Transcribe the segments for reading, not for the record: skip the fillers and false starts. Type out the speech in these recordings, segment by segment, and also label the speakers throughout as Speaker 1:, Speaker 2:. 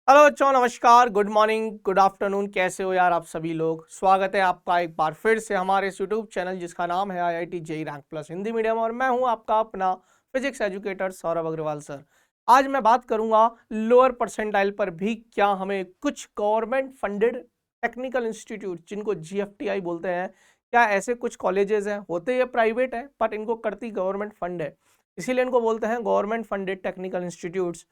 Speaker 1: Hello बच्चों, नमस्कार, good morning, good afternoon. कैसे हो यार आप सभी लोग। स्वागत है आपका एक बार फिर से हमारे इस यूट्यूब चैनल जिसका नाम है IIT JEE rank plus Hindi medium, और मैं हूं आपका अपना physics educator Saurabh Agarwal sir. आज मैं बात करूंगा लोअर परसेंटाइल पर भी क्या हमें कुछ गवर्नमेंट फंडेड टेक्निकल इंस्टीट्यूट जिनको GFTI बोलते हैं, क्या ऐसे कुछ कॉलेजेस हैं, होते ये प्राइवेट है बट इनको करती गवर्नमेंट फंड है, इसीलिए इनको बोलते हैं government funded technical institutes.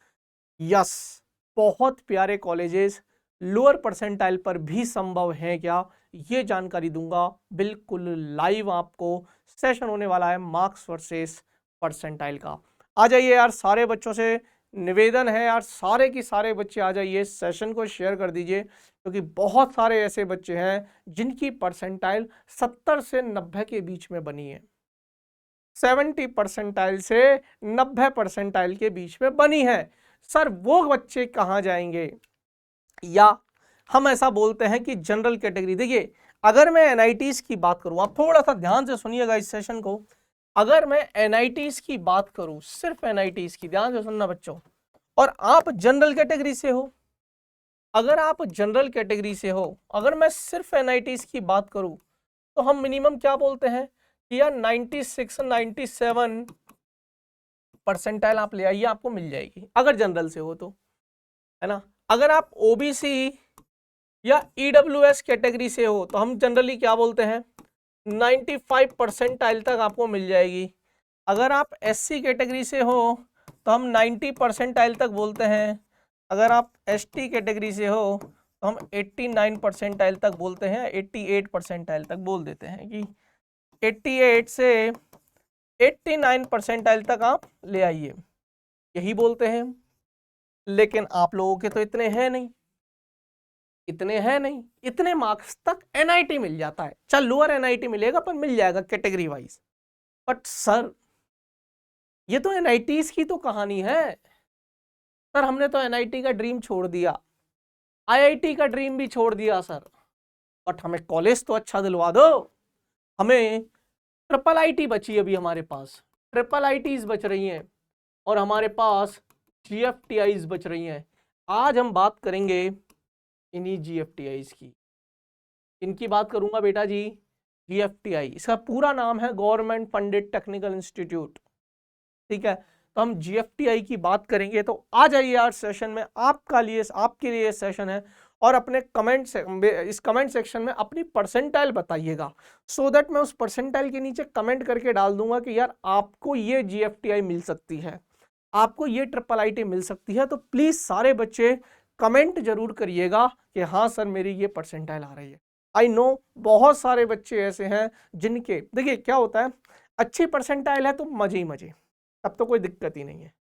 Speaker 1: Yes, बहुत प्यारे कॉलेजेस लोअर परसेंटाइल पर भी संभव हैं क्या, ये जानकारी दूंगा बिल्कुल लाइव। आपको सेशन होने वाला है मार्क्स वर्सेस परसेंटाइल का। आ जाइए यार, सारे बच्चों से निवेदन है यार, सारे की सारे बच्चे आ जाइए, सेशन को शेयर कर दीजिए, क्योंकि बहुत सारे ऐसे बच्चे हैं जिनकी परसेंटाइल 70 से 90 के बीच में बनी है। 70 परसेंटाइल से 90 परसेंटाइल के बीच में बनी है। सर वो बच्चे कहाँ जाएंगे, या हम ऐसा बोलते हैं कि जनरल कैटेगरी। देखिए, अगर मैं एनआईटीज की बात करूं, आप थोड़ा सा ध्यान से सुनिएगा इस सेशन को। अगर मैं एनआईटीज की बात करूं, सिर्फ एनआईटीज की, ध्यान से सुनना बच्चों, और आप जनरल कैटेगरी से हो, अगर आप जनरल कैटेगरी से हो, अगर मैं सिर्फ एनआईटीज की बात करूं, तो हम मिनिमम क्या बोलते हैं कि यार 96 97 परसेंटाइल आप ले आइए, आपको मिल जाएगी अगर जनरल से हो तो, है ना। अगर आप ओबीसी या ईडब्ल्यूएस कैटेगरी से हो तो हम जनरली क्या बोलते हैं, 95 परसेंटाइल तक आपको मिल जाएगी। अगर आप एससी कैटेगरी से हो तो हम 90 परसेंटाइल तक बोलते हैं। अगर आप एसटी कैटेगरी से हो तो हम 89 परसेंटाइल तक बोलते हैं, 88 परसेंटाइल तक बोल देते हैं कि 88 से 89 परसेंटाइल तक आप ले आइए, यही बोलते हैं। लेकिन आप लोगों के तो इतने हैं नहीं, इतने मार्क्स तक एनआईटी मिल जाता है। चल, लोअर एनआईटी मिलेगा पर मिल जाएगा कैटेगरी वाइज। बट सर, ये तो एनआईटीज की तो कहानी है। सर हमने तो एनआईटी का ड्रीम छोड़ दिया, आईआईटी का ड्रीम भी छोड़ दिया सर, बट हमें कॉलेज तो अच्छा दिलवा दो। हमें ट्रिपल आईटी बची अभी हमारे पास, ट्रिपल आईटीज बच रही हैं, और हमारे पास जीएफटीआईज बच रही हैं। आज हम बात करेंगे इन्हीं जीएफटीआईज की। इनकी बात करूंगा बेटा जी, जीएफटीआई, इसका पूरा नाम है गवर्नमेंट फंडेड टेक्निकल इंस्टीट्यूट। ठीक है, तो हम जीएफटीआई की बात करेंगे। तो आ जाइए यार सेशन में, आपके लिए सेशन है, और अपने इस कमेंट सेक्शन में अपनी परसेंटाइल बताइएगा, सो दैट मैं उस परसेंटाइल के नीचे कमेंट करके डाल दूंगा कि यार आपको ये जीएफटीआई मिल सकती है, आपको ये ट्रिपल आईटी मिल सकती है। तो प्लीज सारे बच्चे कमेंट जरूर करिएगा कि हाँ सर मेरी ये परसेंटाइल आ रही है। आई नो बहुत सारे बच्चे ऐसे हैं जिनके, देखिए क्या होता है, अच्छी परसेंटाइल है तो मजे ही मजे, तब तो कोई दिक्कत ही नहीं है,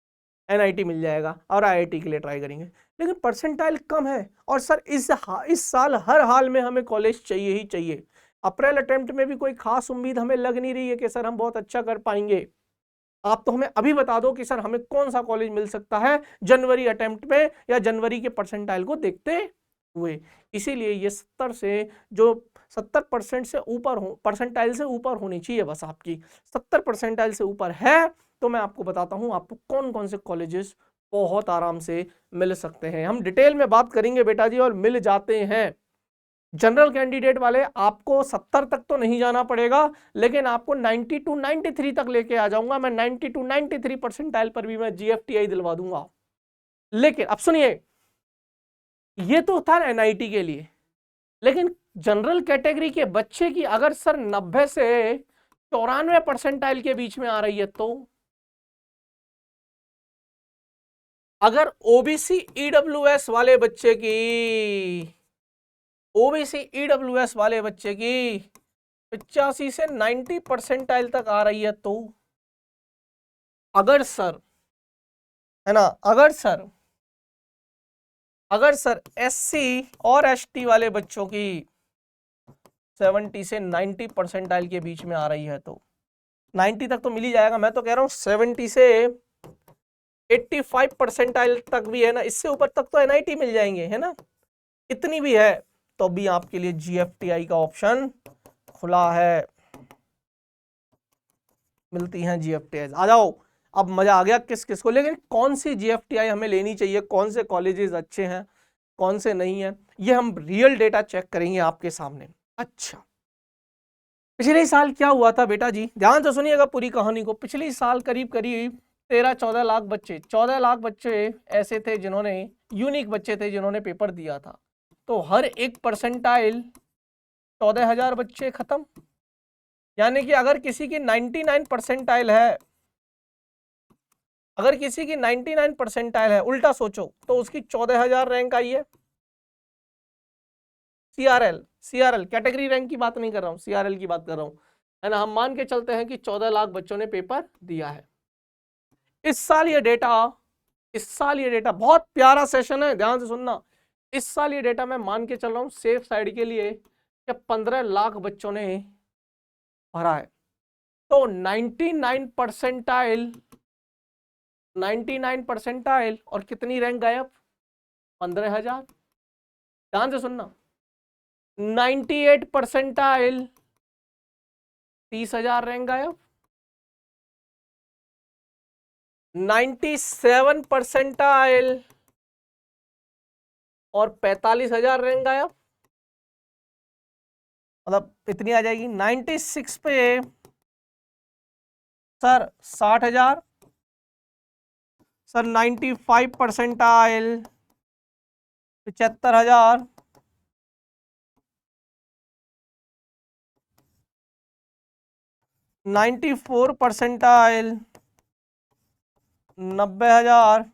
Speaker 1: एनआईटी मिल जाएगा और आईआईटी के लिए ट्राई करेंगे। लेकिन परसेंटाइल कम है, और सर इस साल हर हाल में हमें कॉलेज चाहिए ही चाहिए। अप्रैल अटेम्प्ट में भी कोई खास उम्मीद हमें लग नहीं रही है कि सर हम बहुत अच्छा कर पाएंगे। आप तो हमें अभी बता दो कि सर हमें कौन सा कॉलेज मिल सकता है जनवरी अटेम्प्ट में, या जनवरी के परसेंटाइल को देखते हुए। इसीलिए ये 70% से ऊपर हो, परसेंटाइल से ऊपर होनी चाहिए बस आपकी। 70 परसेंटाइल से ऊपर है तो मैं आपको बताता हूं आपको कौन कौन से कॉलेजेस बहुत आराम से मिल सकते हैं। हम डिटेल में बात करेंगे बेटा जी, और मिल जाते हैं। जनरल कैंडिडेट वाले आपको 70 तक तो नहीं जाना पड़ेगा, लेकिन आपको 90 टू 93 तक लेके आ जाऊंगा मैं। 90 टू 93 परसेंटाइल पर भी मैं जीएफटीआई दिलवा दूंगा। लेकिन अब सुनिए, ये तो था एनआईटी के लिए, लेकिन जनरल कैटेगरी के बच्चे की अगर सर 90 से 94 परसेंटाइल के बीच में आ रही है, तो अगर ओबीसी ईडब्ल्यूएस वाले बच्चे की, ओबीसी ईडब्ल्यूएस वाले बच्चे की 85 से 90 परसेंटाइल तक आ रही है, तो अगर सर, है ना, अगर सर एससी और एसटी वाले बच्चों की 70 से 90 परसेंटाइल के बीच में आ रही है, तो 90 तक तो मिल ही जाएगा। मैं तो कह रहा हूं 70 से 85 परसेंटाइल तक भी, है ना, इससे ऊपर तक तो एनआईटी मिल जाएंगे, है ना, इतनी भी है तो भी आपके लिए जीएफटीआई का ऑप्शन खुला है। मिलती हैं जीएफटीआई, आ जाओ। अब मजा आ गया किस किस को, लेकिन कौन सी जीएफटीआई हमें लेनी चाहिए, कौन से कॉलेजेस अच्छे हैं, कौन से नहीं है, ये हम रियल डेटा चेक करेंगे आपके सामने। अच्छा, पिछले साल क्या हुआ था बेटा जी, ध्यान से सुनिएगा पूरी कहानी को। पिछले साल करीब करीब 13-14 लाख बच्चे, 14 लाख बच्चे ऐसे थे जिन्होंने, यूनिक बच्चे थे जिन्होंने पेपर दिया था। तो हर एक परसेंटाइल 14,000 बच्चे खत्म। यानी कि अगर किसी की 99 परसेंटाइल है, अगर किसी की 99 परसेंटाइल है, उल्टा सोचो तो उसकी 14,000 रैंक आई है। सीआरएल कैटेगरी रैंक की बात नहीं कर रहा हूं, सीआरएल की बात कर रहा हूं, है ना। हम मान के चलते हैं कि 14 लाख बच्चों ने पेपर दिया है। इस साल ये डेटा बहुत प्यारा सेशन है, ध्यान से सुनना। इस साल ये डेटा मैं मान के चल रहा हूं सेफ साइड के लिए कि 15 लाख बच्चों ने भरा है। तो 99 परसेंटाइल और कितनी रैंक गायब, 15,000। ध्यान से सुनना, 98 परसेंटाइल 30,000 रैंक गायब, 97 परसेंटाइल और 45,000 रैंक गायब। मतलब इतनी आ जाएगी। 96 पे सर 60,000, सर 95 परसेंटाइल 75,000, 94 परसेंटाइल 90,000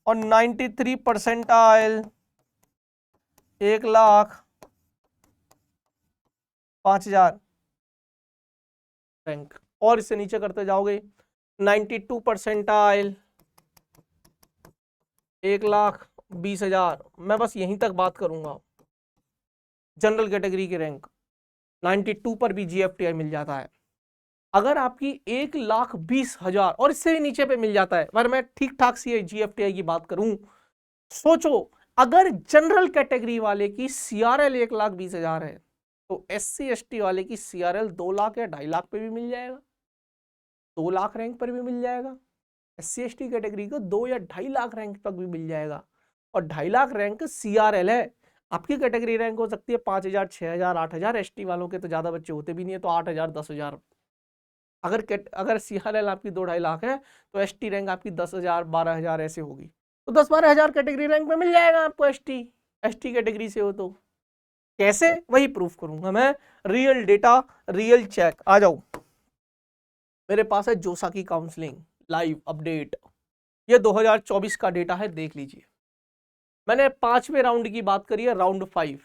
Speaker 1: और 93 परसेंटाइल 1,05,000 रैंक। और इससे नीचे करते जाओगे, 92 परसेंटाइल 1,20,000। मैं बस यहीं तक बात करूंगा। जनरल कैटेगरी की रैंक 92 पर भी जीएफटीआई मिल जाता है। अगर आपकी 1,20,000 और इससे भी नीचे पे मिल जाता है, पर मैं ठीक ठाक सी जीएफटीआई की बात करूं, सोचो अगर जनरल कैटेगरी वाले की सीआरएल 1,20,000 है तो एससी एसटी वाले की सीआरएल 2 लाख या 2.5 लाख पे भी मिल जाएगा, 2 लाख रैंक पर भी मिल जाएगा। एससी एसटी कैटेगरी को 2 या 2.5 लाख रैंक तक भी मिल जाएगा। और 2.5 लाख रैंक सीआरएल है। आपकी कैटेगरी रैंक हो सकती है 5,000, 6,000, 8,000। एसटी वालों के तो ज्यादा बच्चे होते भी नहीं है, तो 8,000, 10,000। अगर सीआरएल आपकी 2-2.5 लाख है तो एसटी रैंक आपकी 10,000, 12,000 ऐसे होगी। तो 10-12,000 कैटेगरी रैंक में मिल जाएगा आपको एसटी कैटेगरी से हो तो। कैसे, वही प्रूफ करूंगा मैं। Real data, real check. आ जाओ, मेरे पास है जोसा की काउंसलिंग लाइव अपडेट। ये 2024 का डेटा है, देख लीजिए। मैंने 5वें राउंड की बात करी है, राउंड 5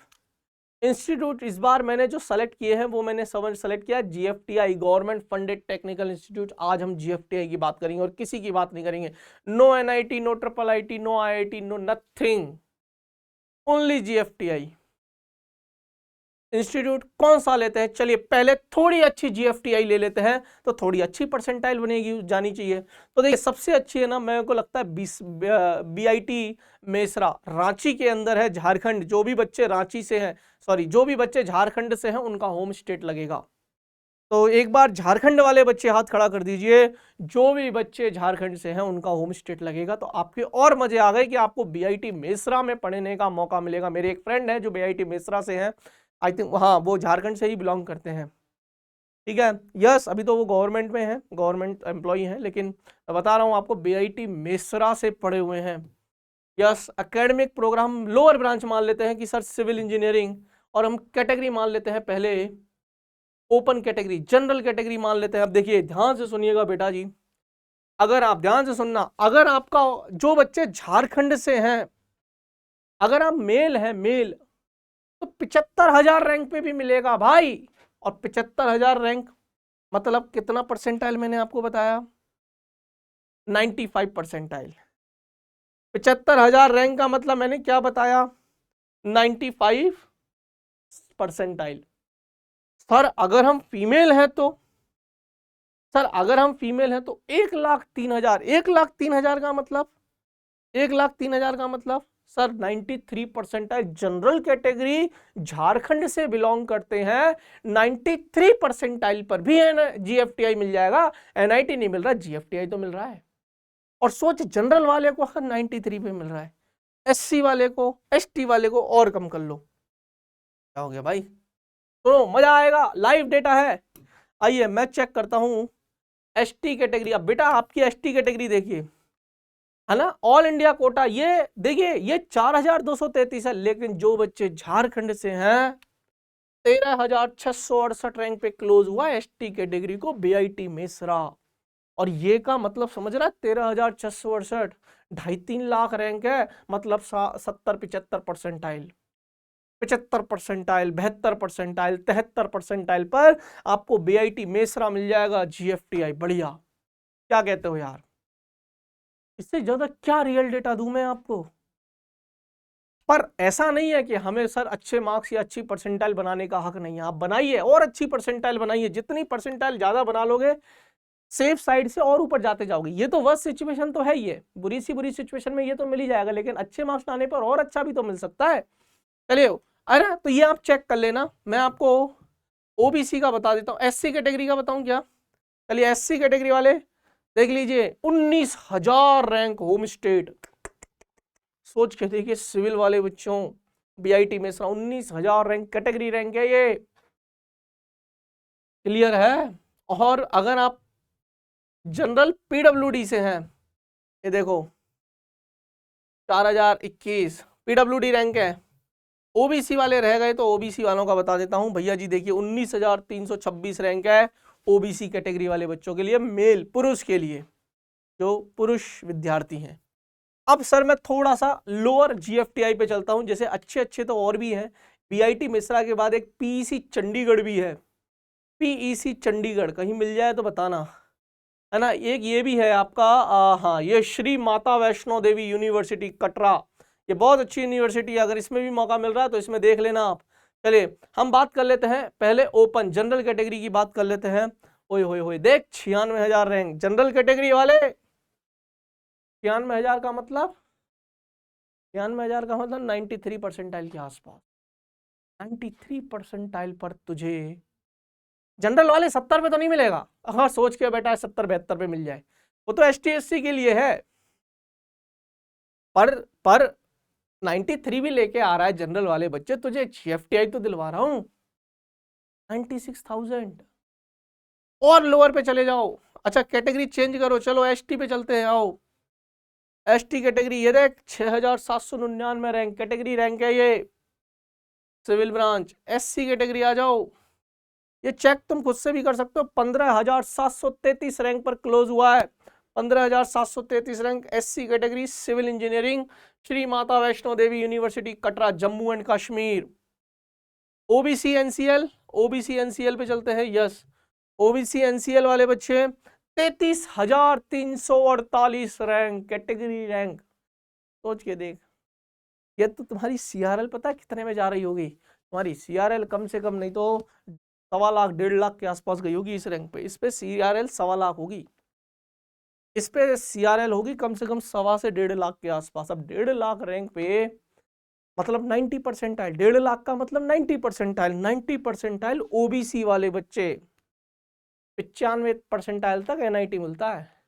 Speaker 1: इंस्टीट्यूट। इस बार मैंने जो सेलेक्ट किए हैं वो मैंने सेलेक्ट किया GFTI, government funded technical institute. आज हम जीएफटीआई की बात करेंगे और किसी की बात नहीं करेंगे। No NIT, no triple IT, no IIT, no nothing, only GFTI institute. कौन सा लेते हैं, चलिए पहले थोड़ी अच्छी जीएफटीआई ले लेते हैं तो थोड़ी अच्छी परसेंटाइल बनेगी, जानी चाहिए। तो देखिए सबसे अच्छी है ना, मेरे को लगता है बीआईटी मेसरा, रांची के अंदर है, झारखंड। जो भी बच्चे रांची से हैं, सॉरी जो भी बच्चे झारखंड से हैं उनका होम स्टेट लगेगा। तो एक बार झारखंड वाले बच्चे हाथ खड़ा कर दीजिए। जो भी बच्चे झारखंड से हैं उनका होम स्टेट लगेगा। तो आपके और मजे आ गए कि आपको बीआईटी मेसरा में पढ़ने का मौका मिलेगा। मेरे एक फ्रेंड है जो बीआईटी मेसरा से हैं, आई थिंक हाँ वो झारखंड से ही बिलोंग करते हैं, ठीक है। यस, अभी तो वो गवर्नमेंट में है, गवर्नमेंट एम्प्लॉई हैं, लेकिन मैं बता रहा हूँ आपको बीआईटी मेसरा से पढ़े हुए हैं। Yes, academic programme lower branch मान लेते हैं कि सर सिविल इंजीनियरिंग, और हम कैटेगरी मान लेते हैं पहले ओपन कैटेगरी, जनरल कैटेगरी मान लेते हैं। अब देखिए ध्यान से सुनिएगा बेटा जी, अगर आप ध्यान से सुनना, अगर आपका जो बच्चे झारखंड से हैं, अगर आप मेल हैं, मेल, तो 75,000 रैंक पे भी मिलेगा भाई। और 75,000 रैंक मतलब कितना परसेंटाइल, मैंने आपको बताया 95 परसेंटाइल। 75,000 रैंक का मतलब मैंने क्या बताया, 95 परसेंटाइल। सर अगर हम फीमेल हैं तो, सर अगर हम फीमेल हैं तो 1,03,000, 1,03,000 का मतलब, 1,03,000 का मतलब sir 93 percentile. General category Jharkhand से बिलोंग करते हैं, 93 परसेंटाइल पर भी जीएफटीआई मिल जाएगा। एनआईटी नहीं मिल रहा, जीएफटीआई तो मिल रहा है। और सोच जनरल वाले को अगर 93 पे मिल रहा है SC वाले को, ST वाले को और कम कर लो। क्या हो गया भाई? सुनो मजा आएगा, लाइव डेटा है। आइए मैं चेक करता हूं ST कैटेगरी। अब बेटा आपकी ST कैटेगरी देखिए, है ना, ऑल इंडिया कोटा, ये देखिए ये 4233 है, लेकिन जो बच्चे झारखंड से हैं 13,668 रैंक पे क्लोज हुआ ST कैटेगरी को BIT मेसरा। और ये का मतलब समझ रहा है, 13,668, 2.5-3 लाख रैंक है, मतलब 70-75 परसेंटाइल, 75 परसेंटाइल, 72 परसेंटाइल, 73 परसेंटाइल पर आपको BIT मेसरा मिल जाएगा GFTI। बढ़िया, क्या कहते हो यार? इससे ज्यादा क्या रियल डेटा दूं मैं आपको? पर ऐसा नहीं है कि हमें सर अच्छे मार्क्स या अच्छी परसेंटाइल बनाने का हक नहीं है। आप बनाइए और अच्छी परसेंटाइल बनाइए, जितनी परसेंटाइल ज्यादा बना लोगे सेफ साइड से और ऊपर जाते जाओगे। ये तो वर्स्ट सिचुएशन तो है ही है, बुरी सिचुएशन में ये तो मिल ही जाएगा, लेकिन अच्छे मार्क्स लाने पर और अच्छा भी तो मिल सकता है। चलिए, अरे तो ये आप चेक कर लेना। मैं आपको ओबीसी का बता देता हूँ, SC कैटेगरी का बताऊं क्या? चलिए SC कैटेगरी वाले देख लीजिए, 19,000 रैंक होम स्टेट। सोच के देखिए सिविल वाले बच्चों, BIT में 19,000 रैंक कैटेगरी रैंक है ये। क्लियर है? और अगर आप जनरल PWD से हैं, ये देखो 4,021 PWD रैंक है। ओबीसी वाले रह गए तो ओबीसी वालों का बता देता हूं भैया जी, देखिए 19,326 रैंक है ओबीसी कैटेगरी वाले बच्चों के लिए, मेल पुरुष के लिए, जो पुरुष विद्यार्थी हैं। अब सर मैं थोड़ा सा लोअर GFTI पे चलता हूं, जैसे अच्छे अच्छे तो और भी हैं। BIT मिश्रा के बाद एक PEC चंडीगढ़ भी है, PEC चंडीगढ़, कहीं मिल जाए तो बताना, है ना। एक ये भी है आपका हाँ, ये श्री माता वैष्णो देवी यूनिवर्सिटी कटरा, ये बहुत अच्छी यूनिवर्सिटी है, अगर इसमें भी मौका मिल रहा है तो इसमें देख लेना आप। चलिए हम बात कर लेते हैं पहले ओपन जनरल कैटेगरी की बात कर लेते हैं। ओए होए होए, देख 96,000 रैंक जनरल कैटेगरी वाले। 96,000 का मतलब, 96,000 का मतलब 93 परसेंटाइल के आसपास। 93 परसेंटाइल पर तुझे जनरल वाले 70 पे तो नहीं मिलेगा। हाँ सोच के बेटा 70-72 पे मिल जाए, वो तो ST SC के लिए है। पर 93 भी लेके आ रहा है जनरल वाले बच्चे, तुझे GFTI तो दिलवा रहा हूं 96,000। और लोअर पे चले जाओ, अच्छा कैटेगरी चेंज करो, चलो ST पे चलते हैं, आओ ST कैटेगरी, ये देख 6,799 रैंक कैटेगरी रैंक है ये, सिविल ब्रांच। SC कैटेगरी आ जाओ, ये चेक तुम खुद से भी कर सकते हो, 15,733 रैंक पर क्लोज हुआ है, 15,733 rank SC category civil engineering, Shri Mata Vaishno Devi university Katra Jammu and Kashmir. OBC NCL, OBC NCL पे चलते हैं, यस ओबीसी एनसीएल वाले बच्चे 33,348 रैंक कैटेगरी रैंक। सोच के देख, ये तो तुम्हारी CRL पता है कितने में जा रही होगी? तुम्हारी CRL कम से कम नहीं तो 1.25 लाख 1.5 लाख के आसपास गई होगी इस रैंक पे। इस पे CRL 1.25 लाख होगी, इस पे CRL होगी कम से कम 1.25 से 1.5 लाख के आसपास। अब 1.5 लाख रैंक पे मतलब 90 परसेंटाइल, 1.5 लाख का मतलब 90 परसेंटाइल, 90 परसेंटाइल ओबीसी वाले बच्चे, 95 परसेंटाइल तक NIT मिलता है,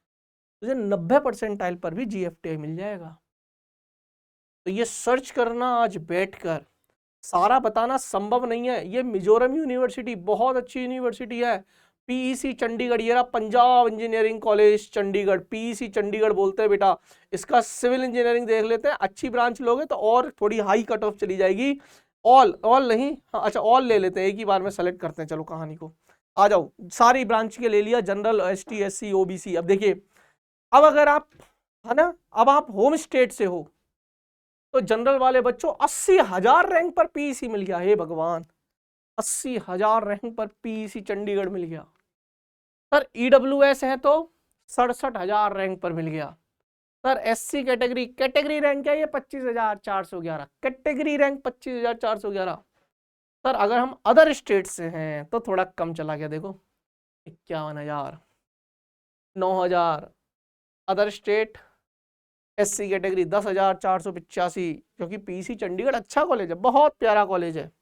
Speaker 1: तुझे 90 परसेंटाइल पर भी GFTI मिल जाएगा। तो ये सर्च करना आज बैठकर, सारा बताना संभव नहीं है। ये मिजोरम यूनिवर्सिटी बहुत अच्छी यूनिवर्सिटी है, PEC चंडीगढ़, ये रहा Punjab engineering college Chandigarh, PEC Chandigarh बोलते हैं बेटा इसका। सिविल इंजीनियरिंग देख लेते हैं, अच्छी ब्रांच लोगे तो और थोड़ी हाई कट ऑफ चली जाएगी। ऑल नहीं, हाँ अच्छा ऑल ले लेते हैं, एक ही बार में सेलेक्ट करते हैं। चलो कहानी को आ जाओ, सारी ब्रांच के ले लिया, जनरल ST SC OBC। अब देखिए, अब अगर आप, है ना, अब आप होम स्टेट से हो तो जनरल वाले बच्चों 80,000 रैंक पर PEC मिल गया, हे भगवान 80,000 रैंक पर PEC चंडीगढ़ मिल गया। सर EWS है तो 67,000 रैंक पर मिल गया। सर SC कैटेगरी रैंक है ये 25,411, कैटेगरी रैंक 25,411। सर अगर हम अदर स्टेट से हैं तो थोड़ा कम चला गया, देखो 51,000, 9,000 अदर स्टेट। SC कैटेगरी 10,485, क्योंकि PEC चंडीगढ़ अच्छा कॉलेज है, बहुत प्यारा कॉलेज है।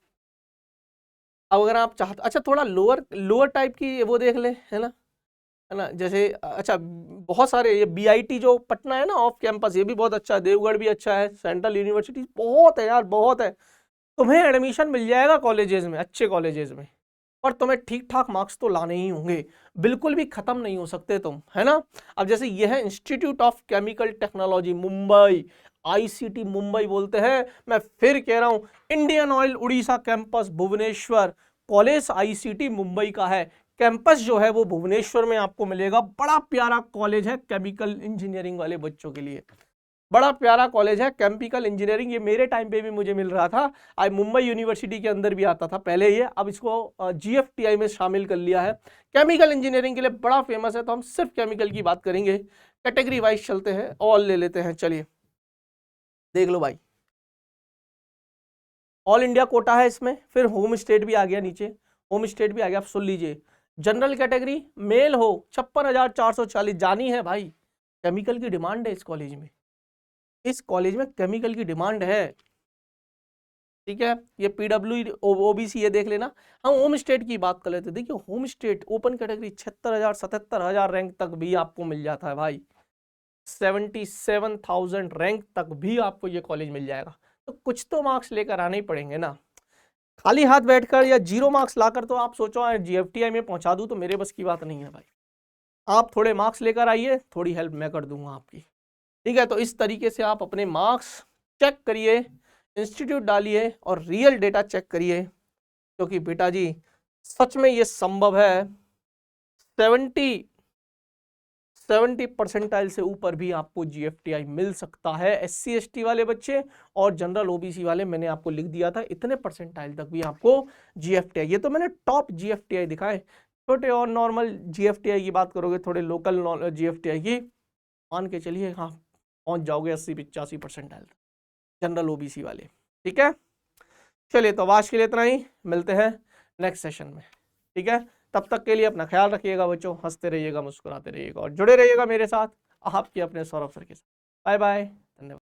Speaker 1: अब अगर आप चाहते, अच्छा थोड़ा लोअर टाइप की वो देख ले, है ना, है ना। जैसे अच्छा बहुत सारे, ये BIT जो पटना है ना ऑफ कैंपस, ये भी बहुत अच्छा है, देवगढ़ भी अच्छा है, सेंट्रल यूनिवर्सिटी बहुत है यार, बहुत है। तुम्हें एडमिशन मिल जाएगा कॉलेजेस में, अच्छे कॉलेजेस में, पर तुम्हें ठीक ठाक मार्क्स तो लाने ही होंगे, बिल्कुल भी खत्म नहीं हो सकते तुम, है ना। अब जैसे यह है institute of chemical technology Mumbai, ICT Mumbai बोलते हैं। मैं फिर कह रहा हूं, Indian oil Orissa campus Bhubaneswar, college ICT Mumbai का है, कैंपस जो है वो भुवनेश्वर में आपको मिलेगा। बड़ा प्यारा कॉलेज है केमिकल इंजीनियरिंग वाले बच्चों के लिए, बड़ा प्यारा कॉलेज है केमिकल इंजीनियरिंग। ये मेरे टाइम पे भी मुझे मिल रहा था, आज मुंबई यूनिवर्सिटी के अंदर भी आता था पहले ये, अब इसको GFTI में शामिल कर लिया है। केमिकल इंजीनियरिंग के लिए बड़ा फेमस है, तो हम सिर्फ केमिकल की बात करेंगे। कैटेगरी वाइज चलते हैं, ऑल ले लेते हैं, चलिए देख लो भाई। ऑल इंडिया कोटा है इसमें, फिर होम स्टेट भी आ गया नीचे, होम स्टेट भी आ गया। आप सुन लीजिए, जनरल कैटेगरी मेल हो 56,440 जानी है भाई। केमिकल की डिमांड है इस कॉलेज में, इस कॉलेज में केमिकल की डिमांड है, ठीक है। ये PW OBC ये देख लेना। हम होम स्टेट की बात कर लेते हैं। देखिए home state open category 76,000 77,000 rank तक भी आपको मिल जाता है भाई, 77,000 रैंक तक भी आपको ये कॉलेज मिल जाएगा। तो कुछ तो मार्क्स लेकर आने ही पड़ेंगे ना, खाली हाथ बैठकर या 0 मार्क्स लाकर तो आप सोचो GFTI में पहुंचा दूं, तो मेरे बस की बात नहीं है भाई। आप थोड़े मार्क्स लेकर आइए, थोड़ी हेल्प मैं कर दूंगा आपकी, ठीक है। तो इस तरीके से आप अपने मार्क्स चेक करिए, इंस्टीट्यूट डालिए और रियल डेटा चेक करिए, क्योंकि बेटा जी सच में ये संभव है। 70 परसेंटाइल से ऊपर भी आपको GFTI मिल सकता है, SC ST वाले बच्चे और जनरल OBC वाले, मैंने आपको लिख दिया था इतने परसेंटाइल तक भी आपको GFTI। ये तो मैंने टॉप GFTI दिखाए, छोटे और नॉर्मल GFTI की बात करोगे, थोड़े लोकल GFTI की मान के चलिए हाँ पहुंच जाओगे 80-85 परसेंटाइल जनरल OBC वाले, ठीक है। चलिए तो आज के लिए इतना ही, मिलते हैं नेक्स्ट सेशन में, ठीक है। तब तक के लिए अपना ख्याल रखिएगा बच्चों, हंसते रहिएगा, मुस्कुराते रहिएगा और जुड़े रहिएगा मेरे साथ, आपके अपने सौरभ सर के साथ। बाय बाय, धन्यवाद।